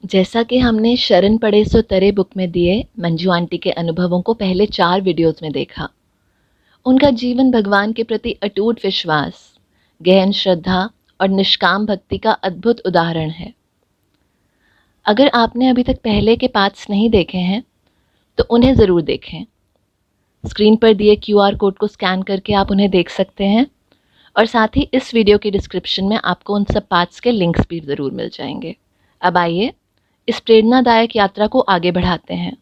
जैसा कि हमने शरण पड़े सो तरे बुक में दिए मंजू आंटी के अनुभवों को पहले 4 वीडियोज़ में देखा। उनका जीवन भगवान के प्रति अटूट विश्वास, गहन श्रद्धा और निष्काम भक्ति का अद्भुत उदाहरण है। अगर आपने अभी तक पहले के पार्ट्स नहीं देखे हैं, तो उन्हें ज़रूर देखें। स्क्रीन पर दिए क्यूआर कोड को स्कैन करके आप उन्हें देख सकते हैं और साथ ही इस वीडियो के डिस्क्रिप्शन में आपको उन सब पार्ट्स के लिंक्स भी ज़रूर मिल जाएंगे। अब आइए इस प्रेरणादायक यात्रा को आगे बढ़ाते हैं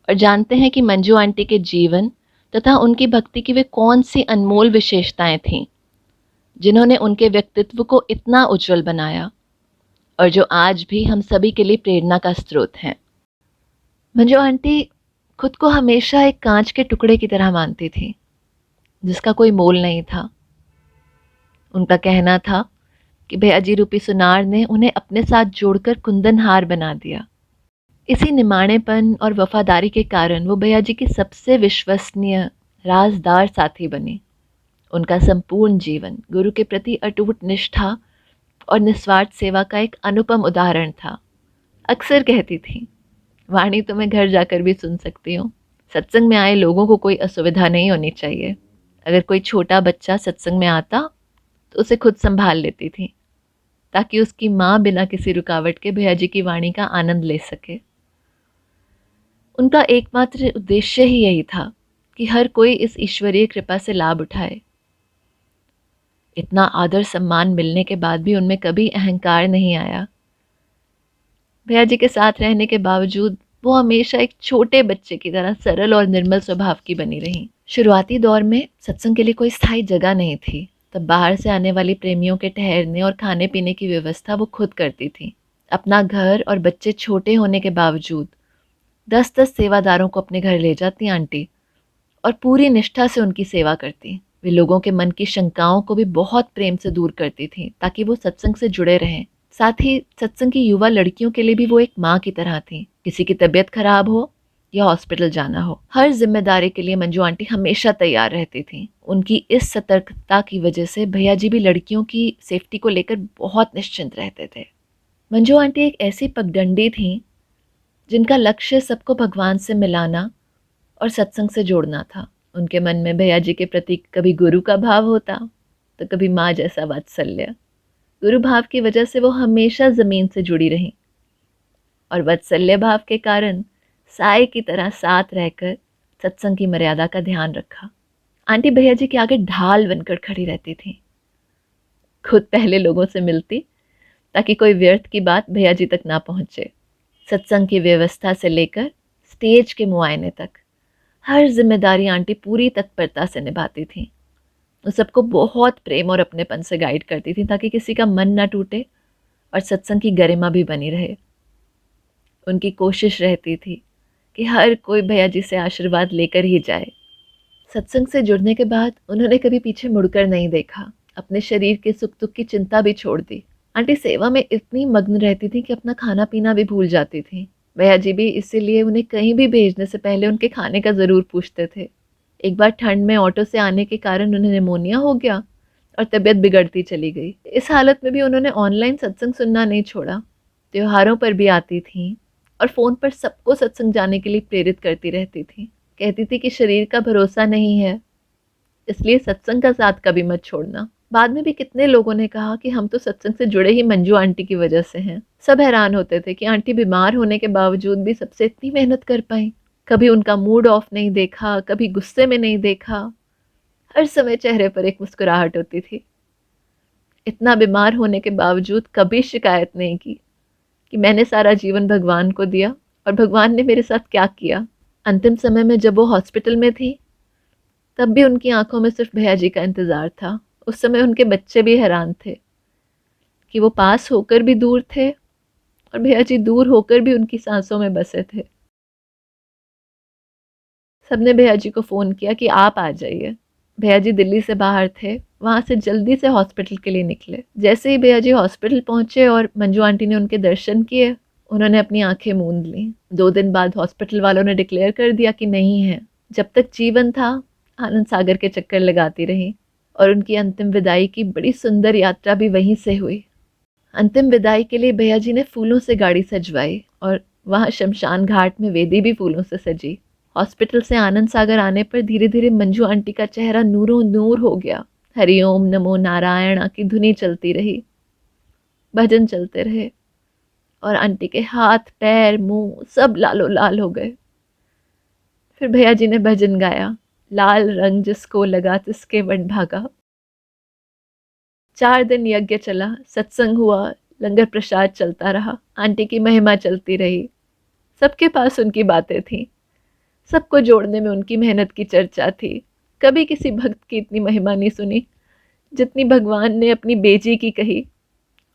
और जानते हैं कि मंजू आंटी के जीवन तथा उनकी भक्ति की वे कौन सी अनमोल विशेषताएं थीं, जिन्होंने उनके व्यक्तित्व को इतना उज्जवल बनाया और जो आज भी हम सभी के लिए प्रेरणा का स्रोत हैं। मंजू आंटी खुद को हमेशा एक कांच के टुकड़े की तरह मानती थी, जिसका कोई मोल नहीं था। उनका कहना था कि भैयाजी रूपी सुनार ने उन्हें अपने साथ जोड़कर कुंदन हार बना दिया। इसी निमाणेपन और वफादारी के कारण वो भैयाजी की सबसे विश्वसनीय राजदार साथी बनी। उनका संपूर्ण जीवन गुरु के प्रति अटूट निष्ठा और निस्वार्थ सेवा का एक अनुपम उदाहरण था। अक्सर कहती थी, वाणी तो मैं घर जाकर भी सुन सकती हूँ। सत्संग में आए लोगों को कोई असुविधा नहीं होनी चाहिए। अगर कोई छोटा बच्चा सत्संग में आता तो उसे खुद संभाल लेती थी, ताकि उसकी माँ बिना किसी रुकावट के भैयाजी की वाणी का आनंद ले सके। उनका एकमात्र उद्देश्य ही यही था कि हर कोई इस ईश्वरीय कृपा से लाभ उठाए। इतना आदर सम्मान मिलने के बाद भी उनमें कभी अहंकार नहीं आया। भैयाजी के साथ रहने के बावजूद वो हमेशा एक छोटे बच्चे की तरह सरल और निर्मल स्वभाव की बनी रही। शुरुआती दौर में सत्संग के लिए कोई स्थायी जगह नहीं थी, तब बाहर से आने वाली प्रेमियों के ठहरने और खाने पीने की व्यवस्था वो खुद करती थी। अपना घर और बच्चे छोटे होने के बावजूद 10-10 सेवादारों को अपने घर ले जाती आंटी और पूरी निष्ठा से उनकी सेवा करती। वे लोगों के मन की शंकाओं को भी बहुत प्रेम से दूर करती थी, ताकि वो सत्संग से जुड़े रहें। साथ ही सत्संग की युवा लड़कियों के लिए भी वो एक माँ की तरह थी। किसी की तबीयत खराब हो या हॉस्पिटल जाना हो, हर जिम्मेदारी के लिए मंजू आंटी हमेशा तैयार रहती थी। उनकी इस सतर्कता की वजह से भैया जी भी लड़कियों की सेफ्टी को लेकर बहुत निश्चिंत रहते थे। मंजू आंटी एक ऐसी पगडंडी थी जिनका लक्ष्य सबको भगवान से मिलाना और सत्संग से जोड़ना था। उनके मन में भैया जी के प्रति कभी गुरु का भाव होता तो कभी माँ जैसा वात्सल्य। गुरु भाव की वजह से वो हमेशा ज़मीन से जुड़ी रहीं और वात्सल्य भाव के कारण साए की तरह साथ रहकर सत्संग की मर्यादा का ध्यान रखा। आंटी भैया जी के आगे ढाल बनकर खड़ी रहती थी। खुद पहले लोगों से मिलती ताकि कोई व्यर्थ की बात भैया जी तक ना पहुँचे। सत्संग की व्यवस्था से लेकर स्टेज के मुआयने तक हर जिम्मेदारी आंटी पूरी तत्परता से निभाती थी। वो सबको बहुत प्रेम और अपनेपन से गाइड करती थी, ताकि किसी का मन ना टूटे और सत्संग की गरिमा भी बनी रहे। उनकी कोशिश रहती थी कि हर कोई भैया जी से आशीर्वाद लेकर ही जाए। सत्संग से जुड़ने के बाद उन्होंने कभी पीछे मुड़कर नहीं देखा। अपने शरीर के सुख दुख की चिंता भी छोड़ दी। आंटी सेवा में इतनी मग्न रहती थी कि अपना खाना पीना भी भूल जाती थी। भैया जी भी इसीलिए उन्हें कहीं भी भेजने से पहले उनके खाने का ज़रूर पूछते थे। एक बार ठंड में ऑटो से आने के कारण उन्हें निमोनिया हो गया और तबीयत बिगड़ती चली गई। इस हालत में भी उन्होंने ऑनलाइन सत्संग सुनना नहीं छोड़ा। त्योहारों पर भी आती थीं और फ़ोन पर सबको सत्संग जाने के लिए प्रेरित करती रहती थी। कहती थी कि शरीर का भरोसा नहीं है, इसलिए सत्संग का साथ कभी मत छोड़ना। बाद में भी कितने लोगों ने कहा कि हम तो सत्संग से जुड़े ही मंजू आंटी की वजह से हैं। सब हैरान होते थे कि आंटी बीमार होने के बावजूद भी सबसे इतनी मेहनत कर पाई। कभी उनका मूड ऑफ नहीं देखा, कभी गुस्से में नहीं देखा। हर समय चेहरे पर एक मुस्कुराहट होती थी। इतना बीमार होने के बावजूद कभी शिकायत नहीं की कि मैंने सारा जीवन भगवान को दिया और भगवान ने मेरे साथ क्या किया। अंतिम समय में जब वो हॉस्पिटल में थी, तब भी उनकी आंखों में सिर्फ भैया जी का इंतज़ार था। उस समय उनके बच्चे भी हैरान थे कि वो पास होकर भी दूर थे और भैया जी दूर होकर भी उनकी सांसों में बसे थे। सबने भैया जी को फ़ोन किया कि आप आ जाइए। भैया जी दिल्ली से बाहर थे, वहाँ से जल्दी से हॉस्पिटल के लिए निकले। जैसे ही भैया जी हॉस्पिटल पहुँचे और मंजू आंटी ने उनके दर्शन किए, उन्होंने अपनी आंखें मूंद लीं। 2 दिन बाद हॉस्पिटल वालों ने डिक्लेयर कर दिया कि नहीं है। जब तक जीवन था, आनंद सागर के चक्कर लगाती रही और उनकी अंतिम विदाई की बड़ी सुंदर यात्रा भी वहीं से हुई। अंतिम विदाई के लिए भैया जी ने फूलों से गाड़ी सजवाई और वहाँ शमशान घाट में वेदी भी फूलों से सजी। हॉस्पिटल से आनंद सागर आने पर धीरे धीरे मंजू आंटी का चेहरा नूरों नूर हो गया। हरिओम नमो नारायण की धुनी चलती रही, भजन चलते रहे और आंटी के हाथ पैर मुंह सब लालो लाल हो गए। फिर भैया जी ने भजन गाया, लाल रंग जिसको लगा तिसके वन भागा। 4 दिन यज्ञ चला, सत्संग हुआ, लंगर प्रसाद चलता रहा, आंटी की महिमा चलती रही। सबके पास उनकी बातें थीं, सबको जोड़ने में उनकी मेहनत की चर्चा थी। कभी किसी भक्त की इतनी महिमा नहीं सुनी जितनी भगवान ने अपनी बेजी की कही,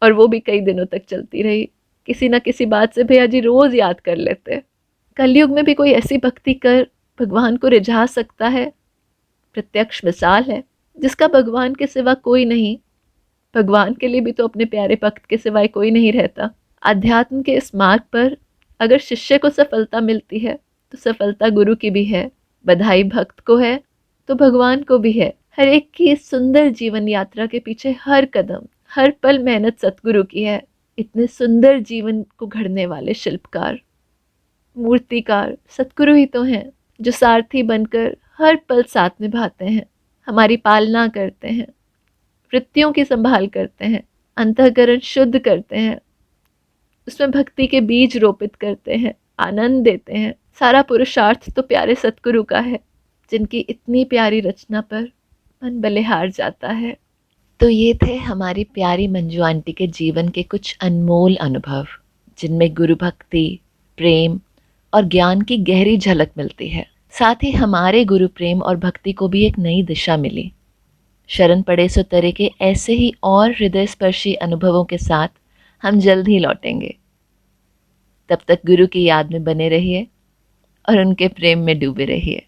और वो भी कई दिनों तक चलती रही। किसी न किसी बात से भैया जी रोज याद कर लेते। कलयुग में भी कोई ऐसी भक्ति कर भगवान को रिझा सकता है। प्रत्यक्ष मिसाल है, जिसका भगवान के सिवा कोई नहीं। भगवान के लिए भी तो अपने प्यारे भक्त के सिवाय कोई नहीं रहता। अध्यात्म के इस मार्ग पर अगर शिष्य को सफलता मिलती है तो सफलता गुरु की भी है, बधाई भक्त को है तो भगवान को भी है। हर एक की इस सुंदर जीवन यात्रा के पीछे हर कदम हर पल मेहनत सतगुरु की है। इतने सुंदर जीवन को गढ़ने वाले शिल्पकार मूर्तिकार सतगुरु ही तो हैं, जो सारथी बनकर हर पल साथ निभाते हैं, हमारी पालना करते हैं, वृत्तियों की संभाल करते हैं, अंतःकरण शुद्ध करते हैं, उसमें भक्ति के बीज रोपित करते हैं, आनंद देते हैं। सारा पुरुषार्थ तो प्यारे सतगुरु का है, जिनकी इतनी प्यारी रचना पर मन बलिहार जाता है। तो ये थे हमारी प्यारी मंजू आंटी के जीवन के कुछ अनमोल अनुभव, जिनमें गुरु भक्ति, प्रेम और ज्ञान की गहरी झलक मिलती है। साथ ही हमारे गुरु प्रेम और भक्ति को भी एक नई दिशा मिली। शरण पड़े सो तरे के ऐसे ही और हृदय स्पर्शी अनुभवों के साथ हम जल्द ही लौटेंगे। तब तक गुरु की याद में बने रहिए और उनके प्रेम में डूबे रहिए।